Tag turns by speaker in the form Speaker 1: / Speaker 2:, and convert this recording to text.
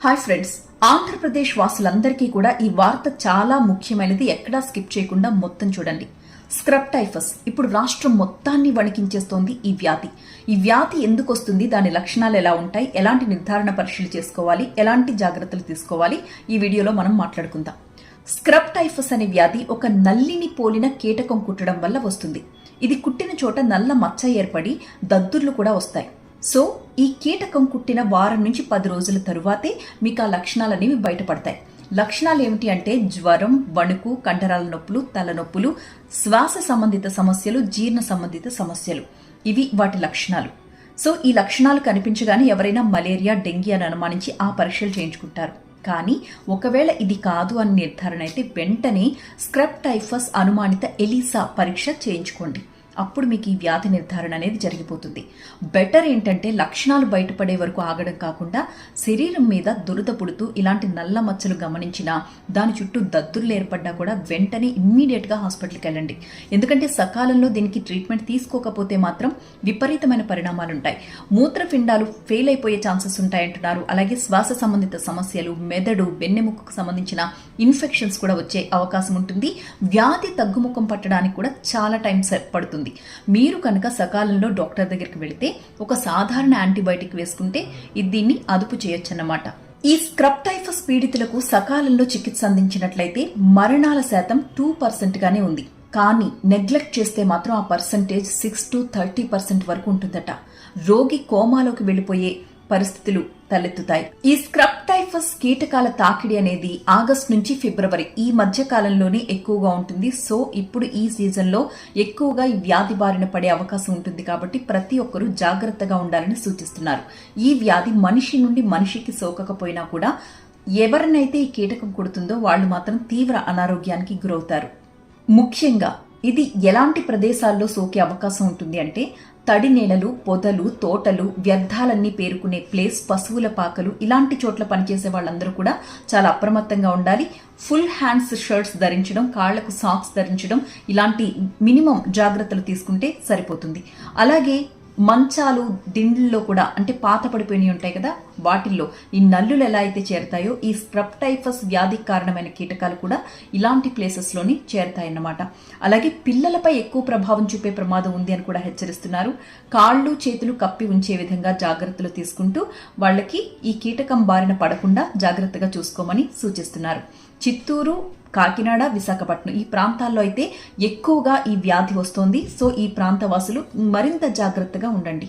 Speaker 1: Hi friends, Andhra Pradesh వాసులందరికీ కూడా ఈ వార్త చాలా ముఖ్యమైనది. ఎక్కడా స్కిప్ చేయకుండా మొత్తం చూడండి. స్క్రబ్ టైఫస్ ఇప్పుడు రాష్ట్రం మొత్తాన్ని వణికించేస్తోంది ఈ వ్యాధి ఎందుకు వస్తుంది, దాని లక్షణాలు ఎలా ఉంటాయి, ఎలాంటి నిర్ధారణ పరీక్షలు చేసుకోవాలి, ఎలాంటి జాగ్రత్తలు తీసుకోవాలి, ఈ వీడియోలో మనం మాట్లాడుకుందాం. స్క్రబ్ టైఫస్ అనే వ్యాధి ఒక నల్లిని పోలిన కీటకం కుట్టడం వల్ల వస్తుంది. ఇది కుట్టిన చోట నల్ల మచ్చ ఏర్పడి దద్దుర్లు కూడా వస్తాయి. సో ఈ కీటకం కుట్టిన వారం నుంచి 10 రోజుల తరువాతే మీకు ఆ లక్షణాలనేవి బయటపడతాయి. లక్షణాలు ఏమిటి అంటే జ్వరం, వణుకు, కండరాల నొప్పులు, తలనొప్పులు, శ్వాస సంబంధిత సమస్యలు, జీర్ణ సంబంధిత సమస్యలు, ఇవి వాటి లక్షణాలు. సో ఈ లక్షణాలు కనిపించగానే ఎవరైనా మలేరియా, డెంగీ అని అనుమానించి ఆ పరీక్షలు చేయించుకుంటారు. కానీ ఒకవేళ ఇది కాదు అని నిర్ధారణ అయితే వెంటనే స్క్రబ్ టైఫస్ అనుమానిత ఎలిసా పరీక్ష చేయించుకోండి. అప్పుడు మీకు ఈ వ్యాధి నిర్ధారణ అనేది జరిగిపోతుంది. బెటర్ ఏంటంటే లక్షణాలు బయటపడే వరకు ఆగడం కాకుండా శరీరం మీద దురద పుడుతూ ఇలాంటి నల్ల మచ్చలు గమనించినా, దాని చుట్టూ దద్దుర్లు ఏర్పడ్డా కూడా వెంటనే ఇమ్మీడియట్గా హాస్పిటల్కి వెళ్ళండి. ఎందుకంటే సకాలంలో దీనికి ట్రీట్మెంట్ తీసుకోకపోతే మాత్రం విపరీతమైన పరిణామాలు ఉంటాయి. మూత్రపిండాలు ఫెయిల్ అయిపోయే ఛాన్సెస్ ఉంటాయంటున్నారు. అలాగే శ్వాస సంబంధిత సమస్యలు, మెదడు, వెన్నెముకకు సంబంధించిన ఇన్ఫెక్షన్స్ కూడా వచ్చే అవకాశం ఉంటుంది. వ్యాధి తగ్గుముఖం పట్టడానికి కూడా చాలా టైం పడుతుంది. మీరు కనుక సకాలంలో డాక్టర్ దగ్గరికి వెళితే ఒక సాధారణ యాంటీబయాటిక్ వేసుకుంటే దీన్ని అదుపు చేయొచ్చన్నమాట. ఈ స్క్రబ్ టైఫస్ పీడితులకు సకాలంలో చికిత్స అందించినట్లయితే మరణాల శాతం 2% గానే ఉంది. కానీ నెగ్లెక్ట్ చేస్తే మాత్రం ఆ పర్సంటేజ్ 6 to 30% వరకు ఉంటుందట. రోగి కోమాలోకి వెళ్లిపోయే పరిస్థితులు తలెత్తుతాయి. ఈ స్క్రబ్ టైఫస్ కీటకాల తాకిడి అనేది ఆగస్టు నుంచి ఫిబ్రవరి ఈ మధ్య కాలంలోనే ఎక్కువగా ఉంటుంది. సో ఇప్పుడు ఈ సీజన్ లో ఎక్కువగా ఈ వ్యాధి బారిన పడే అవకాశం ఉంటుంది. కాబట్టి ప్రతి ఒక్కరూ జాగ్రత్తగా ఉండాలని సూచిస్తున్నారు. ఈ వ్యాధి మనిషి నుండి మనిషికి సోకకపోయినా కూడా ఎవరినైతే ఈ కీటకం కుడుతుందో వాళ్ళు మాత్రం తీవ్ర అనారోగ్యానికి గురవుతారు. ముఖ్యంగా ఇది ఎలాంటి ప్రదేశాల్లో సోకే అవకాశం ఉంటుంది అంటే తడి నేలలు, పొదలు, తోటలు, వ్యర్థాలన్నీ పేరుకునే ప్లేస్, పశువుల పాకలు, ఇలాంటి చోట్ల పనిచేసే వాళ్ళందరూ కూడా చాలా అప్రమత్తంగా ఉండాలి. ఫుల్ హ్యాండ్స్ షర్ట్స్ ధరించడం, కాళ్లకు సాక్స్ ధరించడం, ఇలాంటి మినిమం జాగ్రత్తలు తీసుకుంటే సరిపోతుంది. అలాగే మంచాలు, దిండ్లలో కూడా అంటే పాత పడిపోయినవి ఉంటాయి కదా, వాటిల్లో ఈ నల్లులు ఎలా అయితే చేరతాయో ఈ స్క్రబ్ టైఫస్ వ్యాధికి కారణమైన కీటకాలు కూడా ఇలాంటి ప్లేసెస్లోని చేరతాయన్నమాట. అలాగే పిల్లలపై ఎక్కువ ప్రభావం చూపే ప్రమాదం ఉంది అని కూడా హెచ్చరిస్తున్నారు. కాళ్ళు, చేతులు కప్పి ఉంచే విధంగా జాగ్రత్తలు తీసుకుంటూ వాళ్ళకి ఈ కీటకం బారిన పడకుండా జాగ్రత్తగా చూసుకోమని సూచిస్తున్నారు. చిత్తూరు, కాకినాడ, విశాఖపట్నం ఈ ప్రాంతాల్లో అయితే ఎక్కువగా ఈ వ్యాధి వస్తోంది. సో ఈ ప్రాంత వాసులు మరింత జాగ్రత్తగా ఉండండి.